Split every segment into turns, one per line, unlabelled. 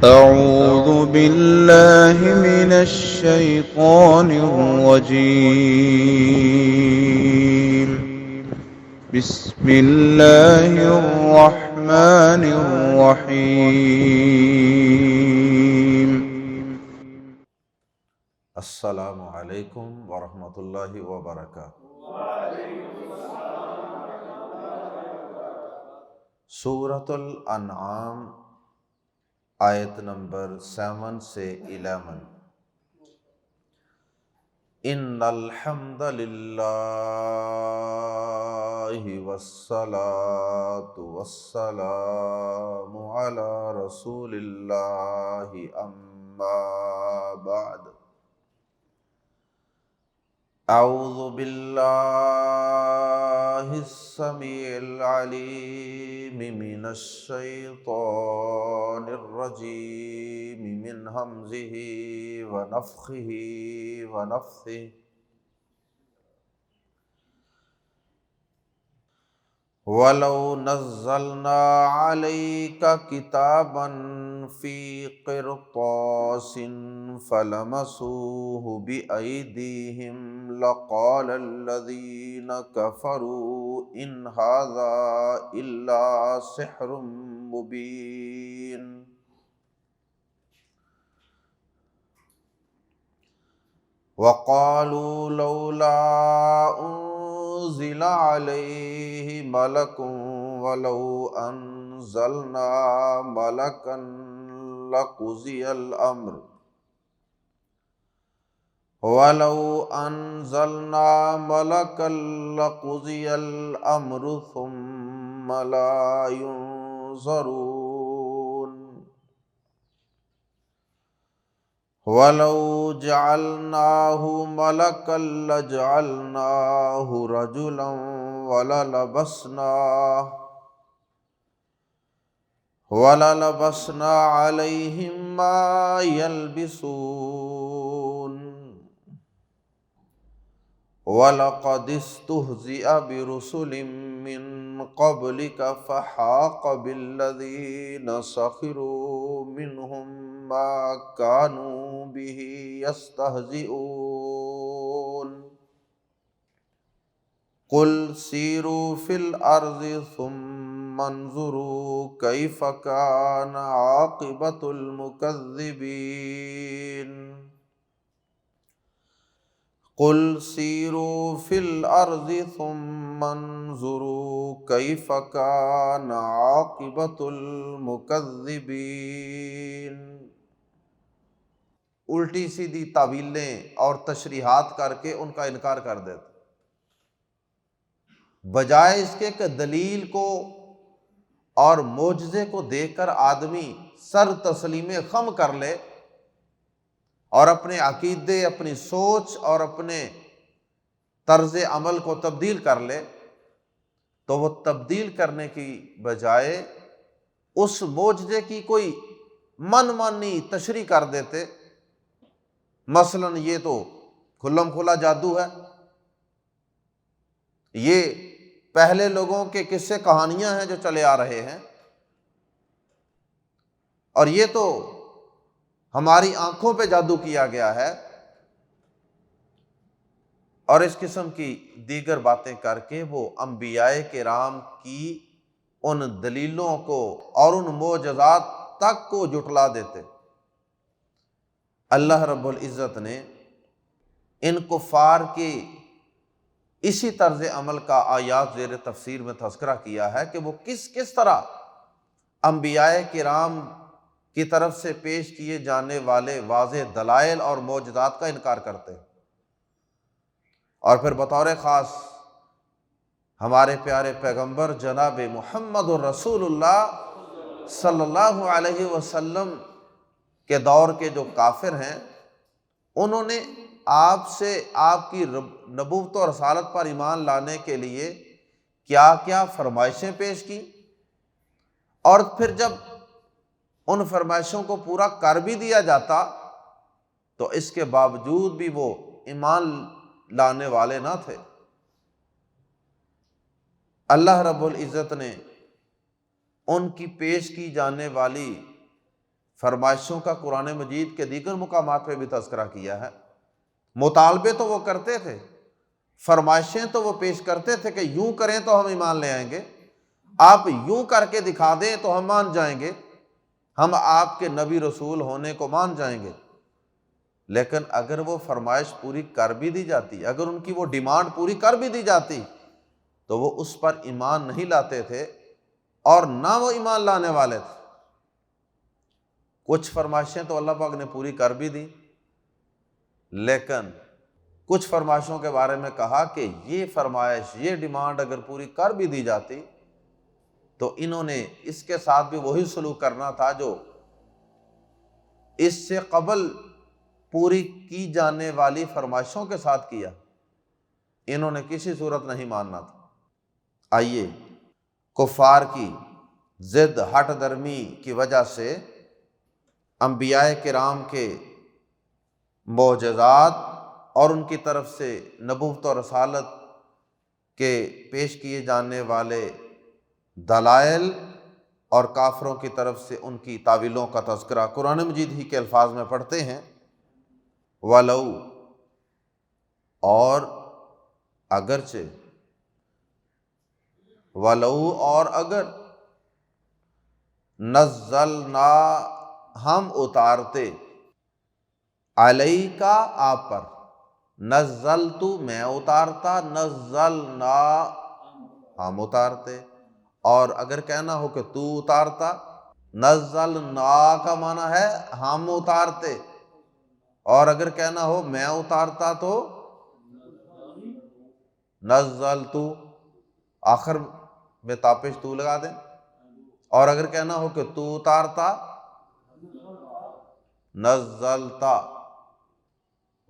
أعوذ بالله من الشيطان الرجيم. بسم الله الرحمن الرحيم.
السلام علیکم ورحمۃ اللہ وبرکاتہ۔ سورۃ الانعام آیت نمبر 7 سے 11۔ ان الحمد للہ والصلاة والسلام علی رسول اللہ اما بعد۔ اعوذ باللہ السمیع العلیم من الشیطان الرجیم من ہمزہ ونفخہ ونفثہ۔ وَلَوْ نَزَّلْنَا عَلَيْكَ كِتَابًا فِي قِرْطَاسٍ فَلَمَسُوهُ بِأَيْدِيهِمْ لَقَالَ الَّذِينَ كَفَرُوا إِنْ هَذَا إِلَّا سِحْرٌ مُبِينٌ۔ وَقَالُوا لَوْلَا أُنزِلَ عَلَيْهِ مَلَكٌ وَلَوْ أَنزَلْنَا مَلَكًا لَقُضِيَ الْأَمْرُ ثُمَّ لَا يُنظَرُونَ۔ وَلَوْ جَعَلْنَاهُ مَلَكًا لَجَعَلْنَاهُ رَجُلًا وَلَلَبَسْنَا عَلَيْهِمْ مَا يَلْبِسُونَ۔ وَلَقَدِ اسْتُهْزِئَ بِرُسُلٍ مِّن قَبْلِكَ فَحَاقَ بِالَّذِينَ سَخِرُوا مِنْهُمْ مَا كَانُوا بِهِ يَسْتَهْزِئُونَ۔ قُلْ سِيرُوا فِي الْأَرْضِ ثُمَّ انظُرُوا كَيْفَ كَانَ عَاقِبَةُ الْمُكَذِّبِينَ۔ قُلْ سِيرُوا فِي الْأَرْضِ ثُمَّ انظُرُوا كَيْفَ كَانَ عَاقِبَةُ الْمُكَذِّبِينَ۔ الٹی سیدھی تعویلیں اور تشریحات کر کے ان کا انکار کر دیتے، بجائے اس کے کہ دلیل کو اور معجزے کو دیکھ کر آدمی سر تسلیم خم کر لے اور اپنے عقیدے، اپنی سوچ اور اپنے طرز عمل کو تبدیل کر لے، تو وہ تبدیل کرنے کی بجائے اس معجزے کی کوئی من مانی تشریح کر دیتے۔ مثلا یہ تو کھلم کھلا جادو ہے، یہ پہلے لوگوں کے قصے کہانیاں ہیں جو چلے آ رہے ہیں، اور یہ تو ہماری آنکھوں پہ جادو کیا گیا ہے، اور اس قسم کی دیگر باتیں کر کے وہ انبیاء کرام کی ان دلیلوں کو اور ان معجزات تک کو جھٹلا دیتے۔ اللہ رب العزت نے ان کفار کی اسی طرز عمل کا آیات زیر تفسیر میں تذکرہ کیا ہے کہ وہ کس طرح انبیاء کرام کی طرف سے پیش کیے جانے والے واضح دلائل اور معجزات کا انکار کرتے ہیں، اور پھر بطور خاص ہمارے پیارے پیغمبر جناب محمد الرسول اللہ صلی اللہ علیہ وسلم کے دور کے جو کافر ہیں، انہوں نے آپ سے آپ کی نبوت و رسالت پر ایمان لانے کے لیے کیا کیا فرمائشیں پیش کی، اور پھر جب ان فرمائشوں کو پورا کر بھی دیا جاتا تو اس کے باوجود بھی وہ ایمان لانے والے نہ تھے۔ اللہ رب العزت نے ان کی پیش کی جانے والی فرمائشوں کا قرآن مجید کے دیگر مقامات پہ بھی تذکرہ کیا ہے۔ مطالبے تو وہ کرتے تھے، فرمائشیں تو وہ پیش کرتے تھے کہ یوں کریں تو ہم ایمان لے آئیں گے، آپ یوں کر کے دکھا دیں تو ہم مان جائیں گے، ہم آپ کے نبی رسول ہونے کو مان جائیں گے۔ لیکن اگر وہ فرمائش پوری کر بھی دی جاتی، اگر ان کی وہ ڈیمانڈ پوری کر بھی دی جاتی، تو وہ اس پر ایمان نہیں لاتے تھے اور نہ وہ ایمان لانے والے تھے۔ کچھ فرمائشیں تو اللہ پاک نے پوری کر بھی دی، لیکن کچھ فرمائشوں کے بارے میں کہا کہ یہ فرمائش، یہ ڈیمانڈ اگر پوری کر بھی دی جاتی تو انہوں نے اس کے ساتھ بھی وہی سلوک کرنا تھا جو اس سے قبل پوری کی جانے والی فرمائشوں کے ساتھ کیا، انہوں نے کسی صورت نہیں ماننا تھا۔ آئیے، کفار کی ضد ہٹ درمی کی وجہ سے انبیاء کرام کے معجزات اور ان کی طرف سے نبوت و رسالت کے پیش کیے جانے والے دلائل اور کافروں کی طرف سے ان کی تعویلوں کا تذکرہ قرآن مجید ہی کے الفاظ میں پڑھتے ہیں۔ وَلَوْ، اور اگرچہ، وَلَوْ اور اگر، نزلنا ہم اتارتے، علیکا آپ پر، نزلت میں اتارتا، نزلنا ہم اتارتے، اور اگر کہنا ہو کہ تو اتارتا، نزلنا کا معنی ہے ہم اتارتے، اور اگر کہنا ہو میں اتارتا تو نزلت، آخر میں تاپش تو لگا دیں، اور اگر کہنا ہو کہ تو اتارتا نزلتا،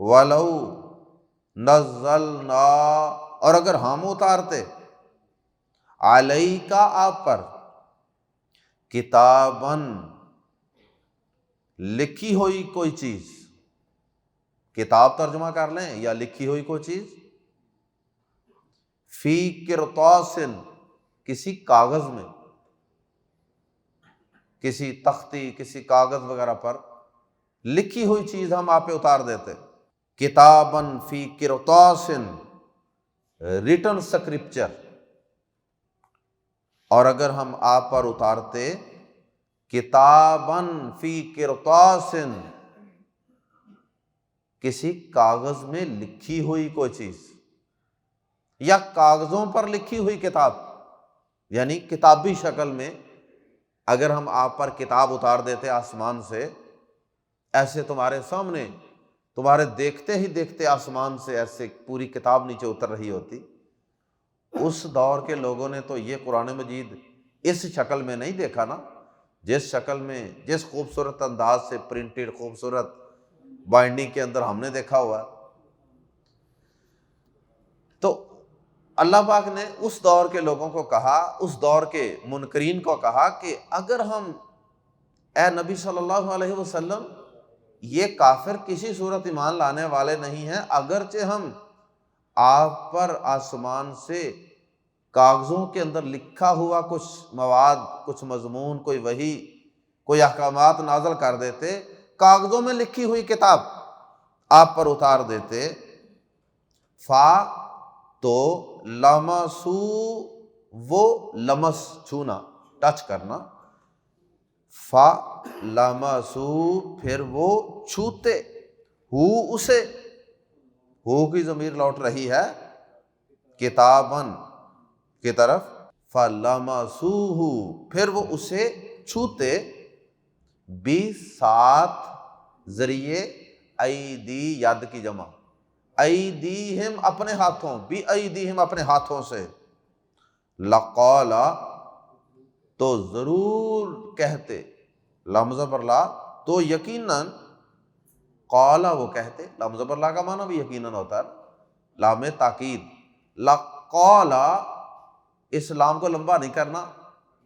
ولو نزلنا، اور اگر ہم اتارتے، علیکا آپ پر، کتاباً لکھی ہوئی کوئی چیز، کتاب ترجمہ کر لیں یا لکھی ہوئی کوئی چیز، فی قرطاس، کسی کاغذ میں، کسی تختی، کسی کاغذ وغیرہ پر لکھی ہوئی چیز ہم آپ پہ اتار دیتے، کتاباً فی قرطاس، ریٹن اسکرپچر، اور اگر ہم آپ پر اتارتے کتاباً فی قرطاس، کسی کاغذ میں لکھی ہوئی کوئی چیز، یا کاغذوں پر لکھی ہوئی کتاب، یعنی کتابی شکل میں اگر ہم آپ پر کتاب اتار دیتے آسمان سے، ایسے تمہارے سامنے، تمہارے دیکھتے ہی دیکھتے آسمان سے ایسے پوری کتاب نیچے اتر رہی ہوتی، اس دور کے لوگوں نے تو یہ قرآن مجید اس شکل میں نہیں دیکھا نا، جس شکل میں، جس خوبصورت انداز سے پرنٹڈ خوبصورت بائنڈنگ کے اندر ہم نے دیکھا ہوا۔ تو اللہ پاک نے اس دور کے لوگوں کو کہا، اس دور کے منکرین کو کہا کہ اگر ہم، اے نبی صلی اللہ علیہ وسلم، یہ کافر کسی صورت ایمان لانے والے نہیں ہیں، اگرچہ ہم آپ پر آسمان سے کاغذوں کے اندر لکھا ہوا کچھ مواد، کچھ مضمون، کوئی وحی، کوئی احکامات نازل کر دیتے، کاغذوں میں لکھی ہوئی کتاب آپ پر اتار دیتے، فا تو لمسو، وہ لمس چھونا، ٹچ کرنا، فا لمسو پھر وہ چھوتے، ہو اسے، ہو کی ضمیر لوٹ رہی ہے کتابن کی طرف، فَلَمَسُوهُ پھر وہ اسے چھوتے، بھی ساتھ ذریعے، ایدی ید کی جمع، ایدیہم اپنے ہاتھوں، بھی ایدیہم اپنے ہاتھوں سے، لقالا تو ضرور کہتے، لام زبر لا تو یقیناً، قالا وہ کہتے، لام زبر لا کا معنی بھی یقیناً ہوتا ہے، لام تاکید، لقالا، اس لام کو لمبا نہیں کرنا،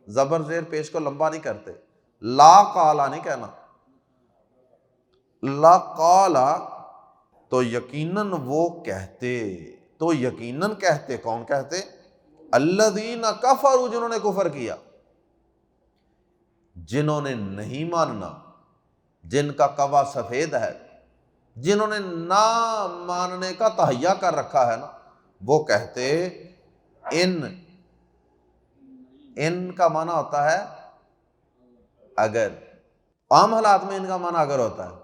زبر زیر پیش کو لمبا نہیں کرتے، لا قالا نہیں کہنا، لقالا تو یقیناً وہ کہتے، تو یقیناً کہتے، کون کہتے؟ الذین کفروا، جنہوں نے کفر کیا، جنہوں نے نہیں ماننا، جن کا قبا سفید ہے، جنہوں نے نہ ماننے کا تہیہ کر رکھا ہے نا، وہ کہتے ان کا معنی ہوتا ہے اگر، عام حالات میں ان کا معنی اگر ہوتا ہے،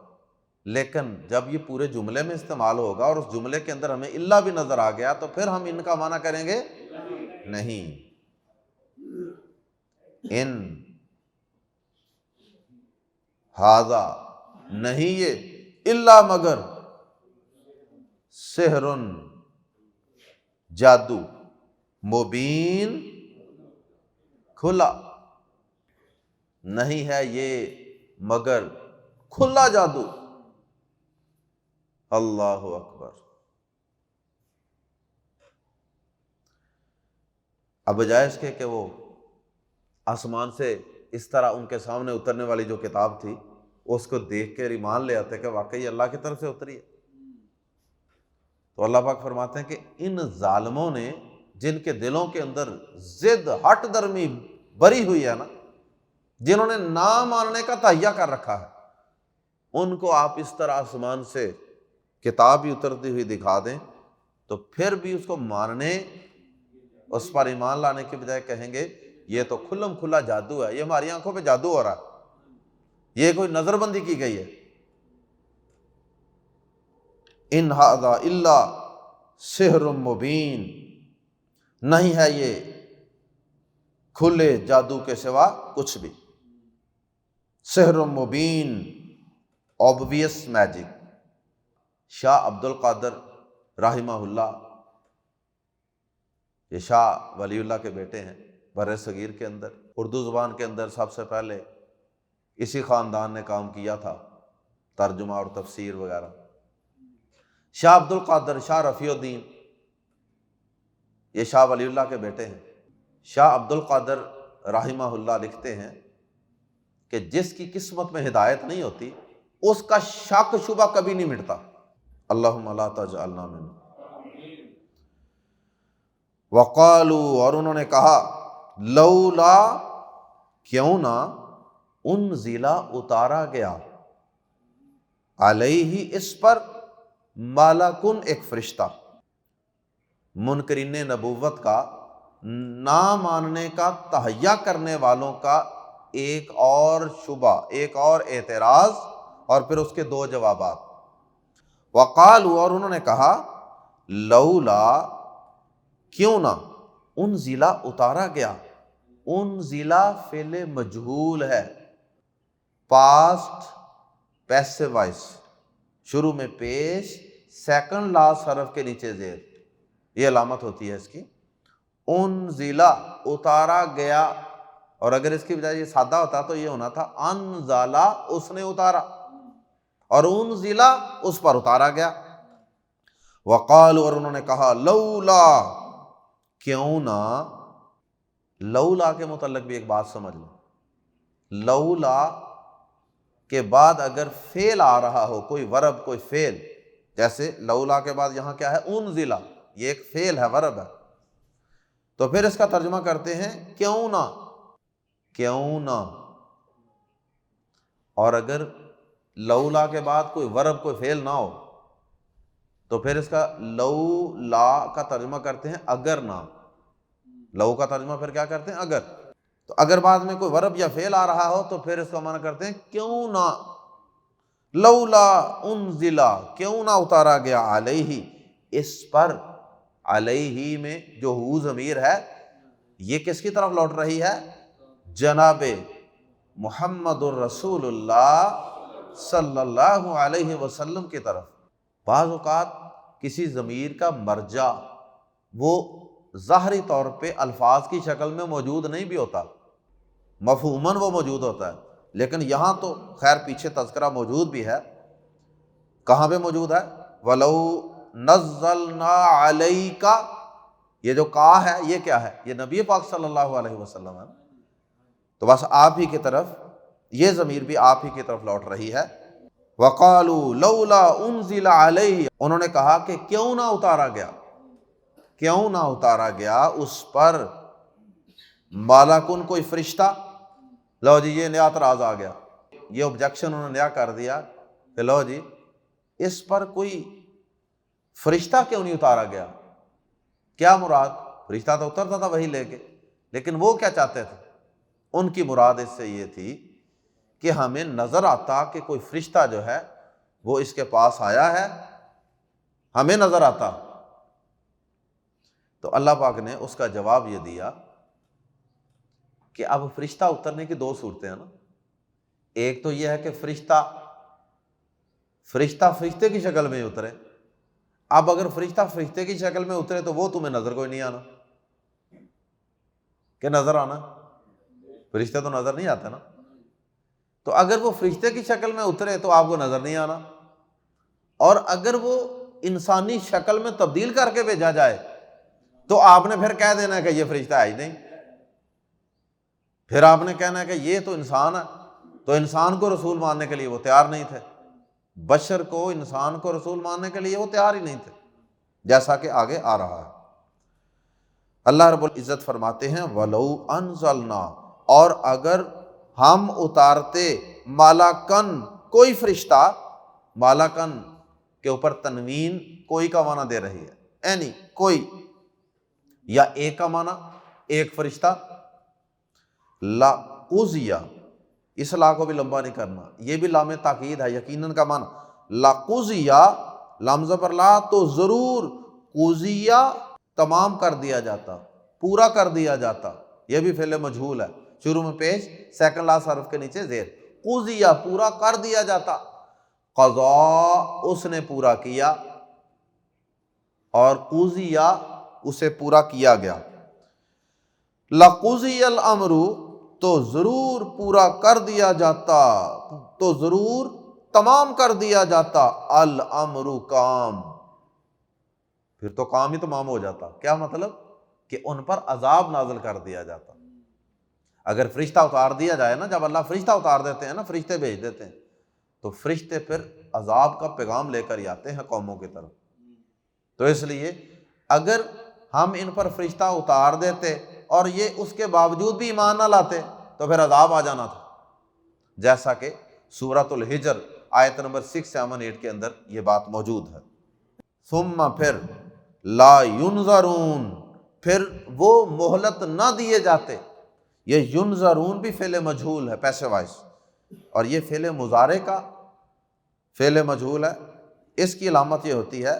لیکن جب یہ پورے جملے میں استعمال ہوگا اور اس جملے کے اندر ہمیں الا بھی نظر آ گیا تو پھر ہم ان کا معنی کریں گے نہیں، ان ہاذا نہیں یہ، الا مگر، سحر جادو، مبین کھلا، نہیں ہے یہ مگر کھلا جادو۔ اللہ اکبر۔ اب بجائے اس کے کہ وہ آسمان سے اس طرح ان کے سامنے اترنے والی جو کتاب تھی اس کو دیکھ کے ایمان لے آتے کہ واقعی اللہ کی طرف سے اتری ہے، تو اللہ پاک فرماتے ہیں کہ ان ظالموں نے، جن کے دلوں کے اندر ضد، ہٹ درمی بری ہوئی ہے نا، جنہوں نے نہ ماننے کا تہیہ کر رکھا ہے، ان کو آپ اس طرح آسمان سے کتاب بھی اترتی ہوئی دکھا دیں تو پھر بھی اس کو ماننے، اس پر ایمان لانے کے بجائے کہیں گے یہ تو کھلم کھلا جادو ہے، یہ ہماری آنکھوں پہ جادو ہو رہا ہے، یہ کوئی نظر بندی کی گئی ہے۔ ان ھذا الا سحر مبین، نہیں ہے یہ کھلے جادو کے سوا کچھ بھی، سحر مبین، obvious میجک۔ شاہ عبد القادر رحمہ اللہ، یہ شاہ ولی اللہ کے بیٹے ہیں، بر صغیر کے اندر اردو زبان کے اندر سب سے پہلے اسی خاندان نے کام کیا تھا، ترجمہ اور تفسیر وغیرہ۔ شاہ عبد القادر، شاہ رفیع الدین، یہ شاہ ولی اللہ کے بیٹے ہیں۔ شاہ عبد القادر رحمہ اللہ لکھتے ہیں کہ جس کی قسمت میں ہدایت نہیں ہوتی اس کا شک شبہ کبھی نہیں مٹتا۔ اللہم لا تجعلنا منہم۔ وقالوا، اور انہوں نے کہا، لولا، کیوں نہ، انزل، اتارا گیا، علیہ، اس پر، ملکن، ایک فرشتہ۔ منکرین نبوت کا، نہ ماننے کا تہیہ کرنے والوں کا ایک اور شبہ، ایک اور اعتراض، اور پھر اس کے دو جوابات۔ وقالوا، اور انہوں نے کہا، لولا، کیوں نہ، انزل، اتارا گیا، انزل فعل مجہول ہے، پاسٹ پیسو وائس، شروع میں پیش، سیکنڈ لاسٹ حرف کے نیچے زیر، یہ علامت ہوتی ہے اس کی۔ انزل، اتارا گیا، اور اگر اس کی بجائے یہ سادہ ہوتا تو یہ ہونا تھا انزلا، اس نے اتارا، اور انزل، اس پر اتارا گیا۔ وقالوا، اور انہوں نے کہا، لولا، کیوں نہ، لولا کے متعلق بھی ایک بات سمجھ لو، لولا کے بعد اگر فعل آ رہا ہو، کوئی ورب، کوئی فعل، جیسے لولا کے بعد یہاں کیا ہے، انزل، یہ ایک فعل ہے، ورب ہے، تو پھر اس کا ترجمہ کرتے ہیں کیوں نہ، کیوں نہ۔ اور اگر لولا کے بعد کوئی ورب، کوئی فعل نہ ہو تو پھر اس کا لولا کا ترجمہ کرتے ہیں اگر نہ، لو کا ترجمہ پھر کیا کرتے ہیں، اگر۔ تو اگر بعد میں کوئی ورب یا فعل آ رہا ہو تو پھر اس کا معنی کرتے ہیں کیوں نہ، لولا انزل، کیوں نہ اتارا گیا، علیہ، اس پر، علیہ میں جو ہو ضمیر ہے یہ کس کی طرف لوٹ رہی ہے، جناب محمد الرسول اللہ صلی اللہ علیہ وسلم کی طرف۔ بعض اوقات کسی ضمیر کا مرجع وہ ظاہری طور پہ الفاظ کی شکل میں موجود نہیں بھی ہوتا، مفہوماً وہ موجود ہوتا ہے، لیکن یہاں تو خیر پیچھے تذکرہ موجود بھی ہے، کہاں پہ موجود ہے، وَلَوْ نَزَّلْنَا عَلَيْكَ، یہ جو کا ہے یہ کیا ہے، یہ نبی پاک صلی اللہ علیہ وسلم ہے، تو بس آپ ہی کی طرف، یہ ضمیر بھی آپ ہی کی طرف لوٹ رہی ہے۔ وَقَالُوا لَوْلَا أُنزِلَ عَلَيْهِ، انہوں نے کہا کہ کیوں نہ اتارا گیا، کیوں نہ اتارا گیا اس پر، مالکن، کوئی فرشتہ۔ لو جی یہ نیا اعتراض آ گیا، یہ آبجیکشن انہوں نے نیا کر دیا کہ لو جی اس پر کوئی فرشتہ کیوں نہیں اتارا گیا؟ کیا مراد؟ فرشتہ تو اترتا تھا وہی لے کے، لیکن وہ کیا چاہتے تھے؟ ان کی مراد اس سے یہ تھی کہ ہمیں نظر آتا کہ کوئی فرشتہ جو ہے وہ اس کے پاس آیا ہے، ہمیں نظر آتا۔ تو اللہ پاک نے اس کا جواب یہ دیا کہ اب فرشتہ اترنے کی دو صورتیں ہیں نا۔ ایک تو یہ ہے کہ فرشتہ فرشتے کی شکل میں اترے۔ اب اگر فرشتہ فرشتے کی شکل میں اترے تو وہ تمہیں نظر کوئی نہیں آنا، کہ نظر آنا؟ فرشتے تو نظر نہیں آتے نا۔ تو اگر وہ فرشتے کی شکل میں اترے تو آپ کو نظر نہیں آنا، اور اگر وہ انسانی شکل میں تبدیل کر کے بھیجا جائے تو آپ نے پھر کہہ دینا کہ یہ فرشتہ ہے ہی نہیں، پھر آپ نے کہنا ہے کہ یہ تو انسان ہے۔ تو انسان کو رسول ماننے کے لیے وہ تیار نہیں تھے، بشر کو، انسان کو رسول ماننے کے لیے وہ تیار ہی نہیں تھے، جیسا کہ آگے آ رہا ہے۔ اللہ رب العزت فرماتے ہیں وَلَوْ أَنزَلْنَا، اور اگر ہم اتارتے مَلَكًا، کوئی فرشتہ، مَلَكًا کے اوپر تنوین کوئی کا معنی دے رہی ہے، اینی کوئی، یا ایک کا معنی ایک فرشتہ، لَقُضِيَ، اس لا کو بھی لمبا نہیں کرنا، یہ بھی لام تاکید ہے، یقیناً کا معنی لَقُضِيَ، لام زبر لا، تو ضرور، قُضِيَ تمام کر دیا جاتا، پورا کر دیا جاتا، یہ بھی فعل مجہول ہے، شروع میں پیش، سیکنڈ لاسٹ حرف کے نیچے زیر، قُضِيَ پورا کر دیا جاتا، قضا اس نے پورا کیا، اور قُضِيَ اسے پورا کیا گیا، لَقُضِيَ الْأَمْرُ تو ضرور پورا کر دیا جاتا، تو ضرور تمام کر دیا جاتا، الامر کام، پھر تو کام ہی تمام ہو جاتا۔ کیا مطلب؟ کہ ان پر عذاب نازل کر دیا جاتا۔ اگر فرشتہ اتار دیا جائے نا، جب اللہ فرشتہ اتار دیتے ہیں نا، فرشتے بھیج دیتے ہیں، تو فرشتے پھر عذاب کا پیغام لے کر ہی آتے ہیں قوموں کی طرف۔ تو اس لیے اگر ہم ان پر فرشتہ اتار دیتے اور یہ اس کے باوجود بھی ایمان نہ لاتے تو پھر عذاب آ جانا تھا، جیسا کہ سورۃ الحجر آیت نمبر 6، 7، 8 کے اندر یہ بات موجود ہے۔ ثم پھر لا ینظرون، پھر وہ مہلت نہ دیے جاتے۔ یہ ینظرون بھی فعل مجہول ہے، پیسو وائس، اور یہ فعل مضارع کا فعل مجہول ہے۔ اس کی علامت یہ ہوتی ہے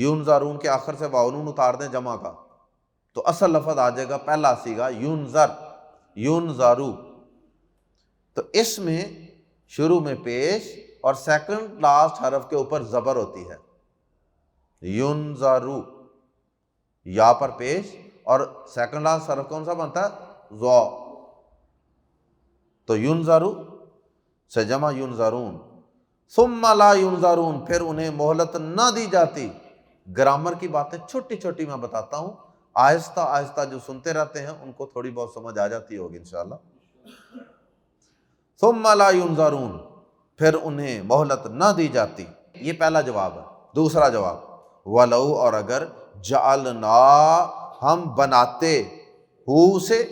ینظرون کے آخر سے واو نون اتار دیں جمع کا، تو اصل لفظ آ جائے گا پہلا صیغہ ینظر، ینظرو، تو اس میں شروع میں پیش اور سیکنڈ لاسٹ حرف کے اوپر زبر ہوتی ہے، ینظرو، یا پر پیش، اور سیکنڈ لاسٹ حرف کون سا بنتا ہے؟ ذو، تو ینظرو سے جمع ینظرون۔ ثم لا ینظرون، پھر انہیں مہلت نہ دی جاتی۔ گرامر کی باتیں چھوٹی چھوٹی میں بتاتا ہوں، آہستہ آہستہ جو سنتے رہتے ہیں ان کو تھوڑی بہت سمجھ آ جاتی ہوگی انشاءاللہ۔ ثم لا ینظرون، پھر انہیں مہلت نہ دی جاتی، یہ پہلا جواب ہے۔ دوسرا جواب وَلَوْ، اور اگر جعلنا ہم بناتے، ہو سے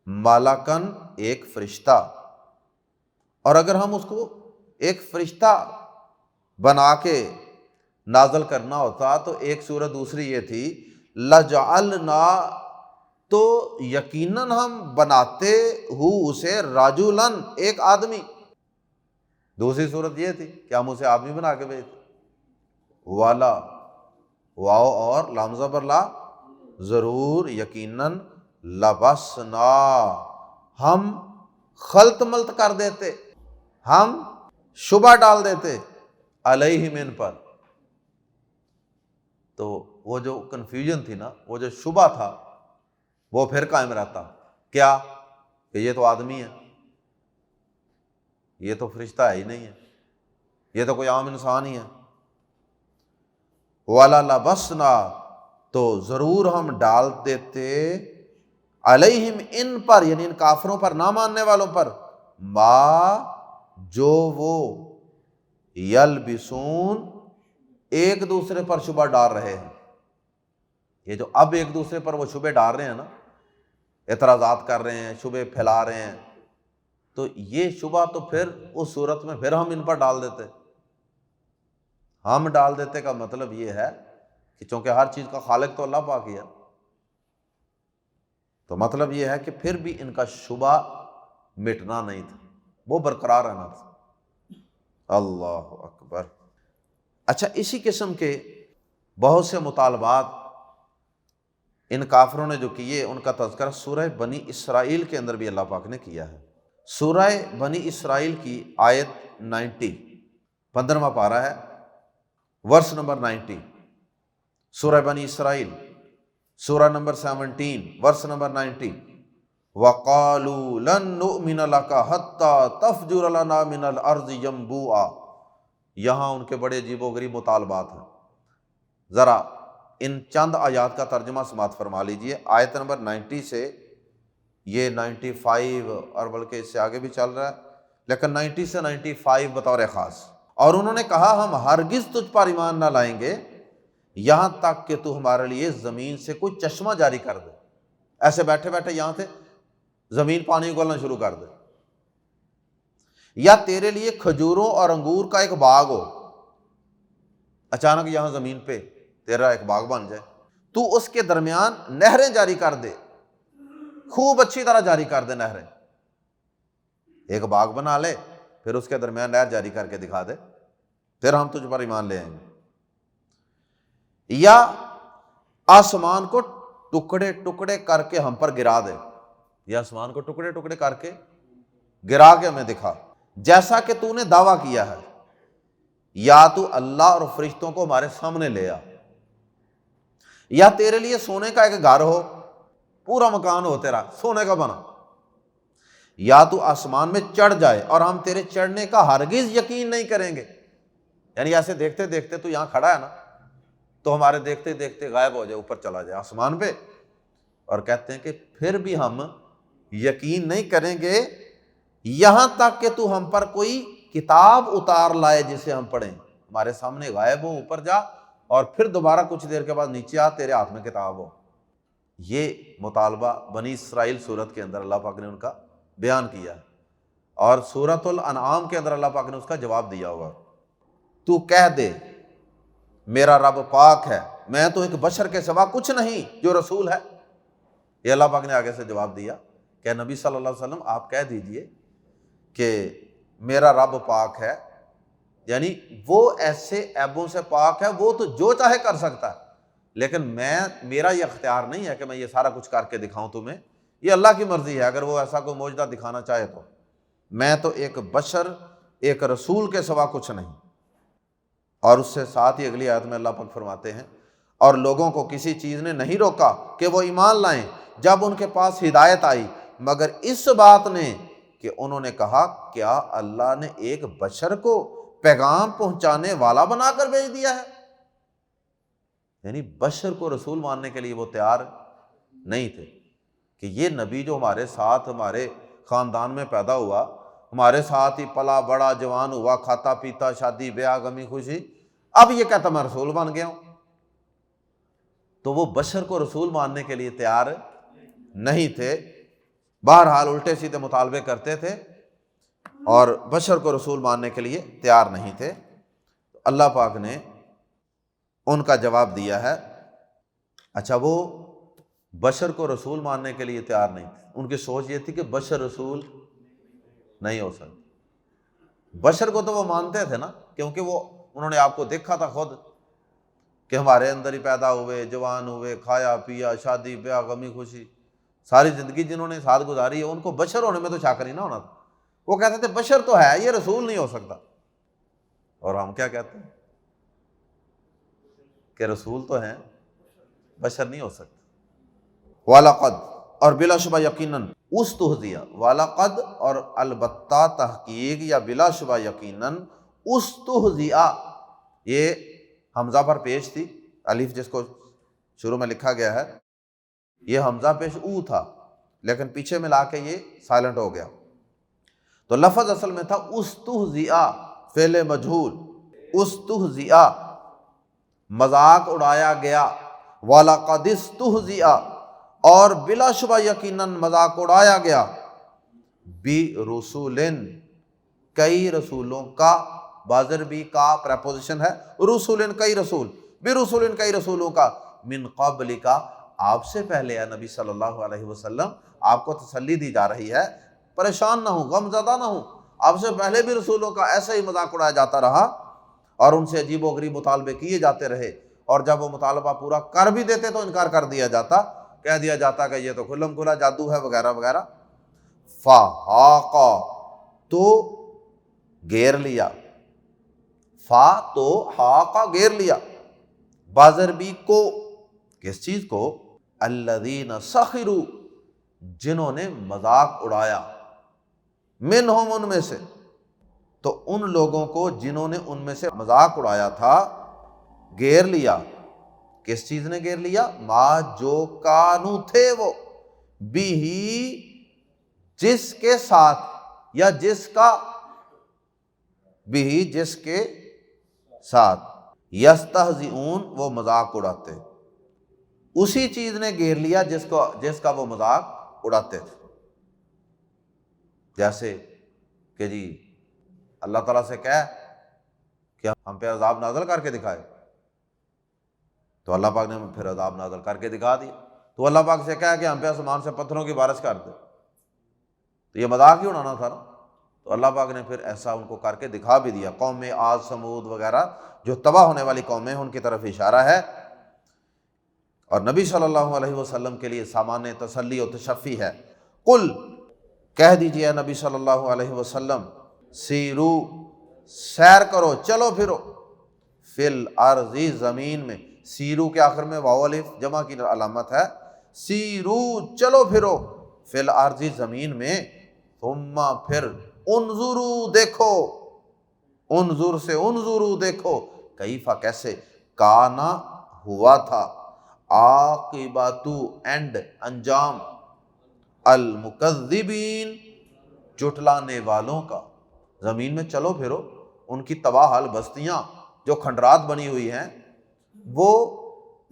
مَلَكًا ایک فرشتہ، اور اگر ہم اس کو ایک فرشتہ بنا کے نازل کرنا ہوتا تو ایک صورت دوسری یہ تھی لَجَعَلْنَا، تو یقیناً ہم بناتے ہو اسے رَجُلًا ایک آدمی۔ دوسری صورت یہ تھی کہ ہم اسے آدمی بنا کے بھیجتے۔ والا، واو اور لام زبر لا، ضرور، یقیناً، لبسنا، ہم خلط ملط کر دیتے، ہم شبہ ڈال دیتے، علیہم ان پر۔ تو وہ جو کنفیوژن تھی نا، وہ جو شبہ تھا وہ پھر قائم رہتا، کیا؟ کہ یہ تو آدمی ہے، یہ تو فرشتہ ہے ہی نہیں ہے، یہ تو کوئی عام انسان ہی ہے۔ وَلَا لَبَسْنَا، تو ضرور ہم ڈال دیتے، علیہم ان پر، یعنی ان کافروں پر، نہ ماننے والوں پر، ما جو وہ، یلبسون ایک دوسرے پر شبہ ڈال رہے ہیں۔ یہ جو اب ایک دوسرے پر وہ شبہ ڈال رہے ہیں نا، اعتراضات کر رہے ہیں، شبہ پھیلا رہے ہیں، تو یہ شبہ تو پھر اس صورت میں پھر ہم ان پر ڈال دیتے. ہم ڈال دیتے کا مطلب یہ ہے کہ چونکہ ہر چیز کا خالق تو اللہ پاک ہی ہے، تو مطلب یہ ہے کہ پھر بھی ان کا شبہ مٹنا نہیں تھا، وہ برقرار رہنا تھا. اللہ اکبر. اچھا، اسی قسم کے بہت سے مطالبات ان کافروں نے جو کیے ان کا تذکرہ سورہ بنی اسرائیل کے اندر بھی اللہ پاک نے کیا ہے. سورہ بنی اسرائیل کی آیت 90، 15واں پارہ ہے، ورس نمبر 90. سورہ بنی اسرائیل سورہ نمبر 17 ورس نمبر 90. وَقَالُوا لَن نُؤْمِنَ لَكَ حَتَّى تَفْجُرَ لَنَا مِنَ الْأَرْضِ يَنبُوعًا. یہاں ان کے بڑے عجیب و غریب مطالبات ہیں. ذرا ان چند آیات کا ترجمہ سماعت فرما لیجئے. آیت نمبر 90 سے یہ 95 اور بلکہ اس سے آگے بھی چل رہا ہے، لیکن 90 سے 95 بطور خاص. اور انہوں نے کہا ہم ہرگز تجھ پر ایمان نہ لائیں گے یہاں تک کہ تو ہمارے لیے زمین سے کوئی چشمہ جاری کر دے. ایسے بیٹھے بیٹھے یہاں تھے، زمین پانی اگلنا شروع کر دے، یا تیرے لیے کھجوروں اور انگور کا ایک باغ ہو، اچانک یہاں زمین پہ تیرا ایک باغ بن جائے، تو اس کے درمیان نہریں جاری کر دے، خوب اچھی طرح جاری کر دے نہریں. ایک باغ بنا لے، پھر اس کے درمیان نہر جاری کر کے دکھا دے، پھر ہم تجھ پر ایمان لے آئیں گے. یا آسمان کو ٹکڑے ٹکڑے کر کے ہم پر گرا دے، یا آسمان کو ٹکڑے ٹکڑے کر کے گرا کے ہمیں دکھا، جیسا کہ تو نے دعویٰ کیا ہے. یا تو اللہ اور فرشتوں کو ہمارے سامنے لے آ، یا تیرے لیے سونے کا ایک گھر ہو، پورا مکان ہو تیرا سونے کا بنا، یا تو آسمان میں چڑھ جائے اور ہم تیرے چڑھنے کا ہرگز یقین نہیں کریں گے. یعنی ایسے دیکھتے دیکھتے تو یہاں کھڑا ہے نا، تو ہمارے دیکھتے دیکھتے غائب ہو جائے، اوپر چلا جائے آسمان پہ، اور کہتے ہیں کہ پھر بھی ہم یقین نہیں کریں گے یہاں تک کہ تو ہم پر کوئی کتاب اتار لائے جسے ہم پڑھیں. ہمارے سامنے غائب ہو، اوپر جا، اور پھر دوبارہ کچھ دیر کے بعد نیچے آ، تیرے ہاتھ میں کتاب ہو. یہ مطالبہ بنی اسرائیل سورت کے اندر اللہ پاک نے ان کا بیان کیا ہے، اور سورۃ الانعام کے اندر اللہ پاک نے اس کا جواب دیا ہوا. تو کہہ دے میرا رب پاک ہے، میں تو ایک بشر کے سوا کچھ نہیں جو رسول ہے. یہ اللہ پاک نے آگے سے جواب دیا کہ نبی صلی اللہ علیہ وسلم آپ کہہ دیجئے کہ میرا رب پاک ہے، یعنی وہ ایسے عیبوں سے پاک ہے، وہ تو جو چاہے کر سکتا ہے، لیکن میرا یہ اختیار نہیں ہے کہ میں یہ سارا کچھ کر کے دکھاؤں تمہیں، یہ اللہ کی مرضی ہے. اگر وہ ایسا کوئی معجزہ دکھانا چاہے تو میں تو ایک بشر، ایک رسول کے سوا کچھ نہیں. اور اس سے ساتھ ہی اگلی آیت میں اللہ پاک فرماتے ہیں اور لوگوں کو کسی چیز نے نہیں روکا کہ وہ ایمان لائیں جب ان کے پاس ہدایت آئی، مگر اس بات نے کہ انہوں نے کہا کیا اللہ نے ایک بشر کو پیغام پہنچانے والا بنا کر بھیج دیا ہے. یعنی بشر کو رسول ماننے کے لیے وہ تیار نہیں تھے کہ یہ نبی جو ہمارے ساتھ ہمارے خاندان میں پیدا ہوا، ہمارے ساتھ ہی پلا بڑا جوان ہوا، کھاتا پیتا، شادی بیاہ، غمی خوشی، اب یہ کہتا میں رسول بن گیا ہوں. تو وہ بشر کو رسول ماننے کے لیے تیار نہیں تھے. بہرحال الٹے سیدھے مطالبے کرتے تھے اور بشر کو رسول ماننے کے لیے تیار نہیں تھے. اللہ پاک نے ان کا جواب دیا ہے. اچھا، وہ بشر کو رسول ماننے کے لیے تیار نہیں تھے، ان کی سوچ یہ تھی کہ بشر رسول نہیں ہو سکتا. بشر کو تو وہ مانتے تھے نا، کیونکہ وہ انہوں نے آپ کو دیکھا تھا خود کہ ہمارے اندر ہی پیدا ہوئے، جوان ہوئے، کھایا پیا، شادی بیاہ، غمی خوشی، ساری زندگی جنہوں نے ساتھ گزاری ہے، ان کو بشر ہونے میں تو شک نہیں نہ ہونا تھا. وہ کہتے تھے بشر تو ہے، یہ رسول نہیں ہو سکتا. اور ہم کیا کہتے ہیں کہ رسول تو ہیں، بشر نہیں ہو سکتا. وَلَقَدْ، اور بلا شبہ یقیناً، استہزئ، وَلَقَدْ اور البتہ تحقیق یا بلا شبہ یقیناً، استہزئ، یہ حمزہ پر پیش تھی، الف جس کو شروع میں لکھا گیا ہے، یہ حمزہ پیش او تھا، لیکن پیچھے ملا کے یہ سائلنٹ ہو گیا. تو لفظ اصل میں تھا استہزئ، فعل مجہول، استہزئ، مذاق اڑایا گیا. وَلَقَدِ اسْتُهْزِئَ، اور بلا شبہ یقیناً مذاق اڑایا گیا. برسولن کئی رسولوں کا، بازر بھی کا پریپوزیشن ہے، رسولن کئی رسول، برسولن کئی رسولوں کا، من قبل کا آپ سے پہلے ہے نبی صلی اللہ علیہ وسلم، آپ کو تسلی دی جا رہی ہے، پریشان نہ ہوں، غم زدہ نہ ہوں، آپ سے پہلے بھی رسولوں کا ایسا ہی مذاق اڑایا جاتا رہا اور ان سے عجیب و غریب مطالبے کیے جاتے رہے، اور جب وہ مطالبہ پورا کر بھی دیتے تو انکار کر دیا جاتا، کہہ دیا جاتا کہ یہ تو کھلم کھلا جادو ہے وغیرہ وغیرہ۔ فحاق تو گھیر لیا، فا تو حاق گھیر لیا، بازر بھی کو، کس چیز کو؟ الذین سخروا جنہوں نے مذاق اڑایا، منہم ان میں سے، تو ان لوگوں کو جنہوں نے ان میں سے مذاق اڑایا تھا گھیر لیا، کس چیز نے گھیر لیا؟ ما جو کانو تھے وہ، بھی جس کے ساتھ، یا جس کا، بھی جس کے ساتھ، یستہزئون وہ مذاق اڑاتے، اسی چیز نے گھیر لیا جس کا وہ مذاق اڑاتے تھے۔ جیسے کہ جی اللہ تعالیٰ سے کہے کہ ہم پہ عذاب نازل کر کے دکھائے، تو اللہ پاک نے پھر عذاب نازل کر کے دکھا دیا، تو اللہ پاک سے کہا کہ ہم پہ آسمان سے پتھروں کی بارش کر دے، تو یہ مذاق ہی اڑانا تھا نا، تو اللہ پاک نے پھر ایسا ان کو کر کے دکھا بھی دیا۔ قوم عاد سمود وغیرہ جو تباہ ہونے والی قومیں ہیں ان کی طرف اشارہ ہے، اور نبی صلی اللہ علیہ وسلم کے لیے سامان تسلی و تشفی ہے۔ قل کہہ دیجئے نبی صلی اللہ علیہ وسلم، سیرو سیر کرو، چلو پھرو، فی الارض زمین میں، سیرو کے آخر میں واو الف جمع کی علامت ہے، سیرو چلو پھرو، فی الارض زمین میں، ثم پھر انظرو دیکھو، انظر سے انظرو دیکھو، کیف کیسے، کانا ہوا تھا، عاقبۃ اینڈ انجام، المکذبین جھٹلانے والوں کا۔ زمین میں چلو پھرو، ان کی تباہ حال بستیاں جو کھنڈرات بنی ہوئی ہیں، وہ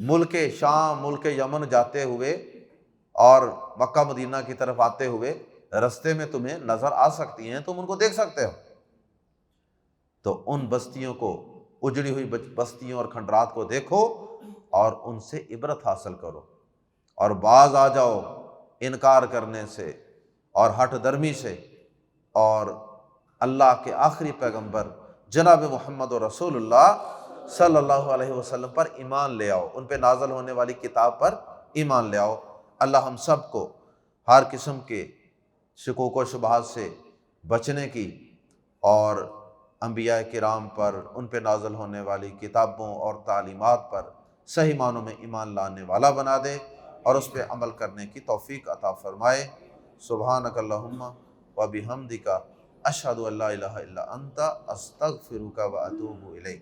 ملک شام ملک یمن جاتے ہوئے اور مکہ مدینہ کی طرف آتے ہوئے رستے میں تمہیں نظر آ سکتی ہیں، تم ان کو دیکھ سکتے ہو، تو ان بستیوں کو، اجڑی ہوئی بستیوں اور کھنڈرات کو دیکھو اور ان سے عبرت حاصل کرو، اور باز آ جاؤ انکار کرنے سے اور ہٹ درمی سے، اور اللہ کے آخری پیغمبر جناب محمد رسول اللہ صلی اللہ علیہ وسلم پر ایمان لے آؤ، ان پہ نازل ہونے والی کتاب پر ایمان لے آؤ۔ اللہ ہم سب کو ہر قسم کے شکوک و شبہات سے بچنے کی، اور انبیاء کرام پر، ان پہ نازل ہونے والی کتابوں اور تعلیمات پر صحیح معنوں میں ایمان لانے والا بنا دے، اور اس پہ عمل کرنے کی توفیق عطا فرمائے۔ سبحانک اللہم و بحمدک، اشہد ان لا الہ الا انت، استغفرک و اتوب الیک۔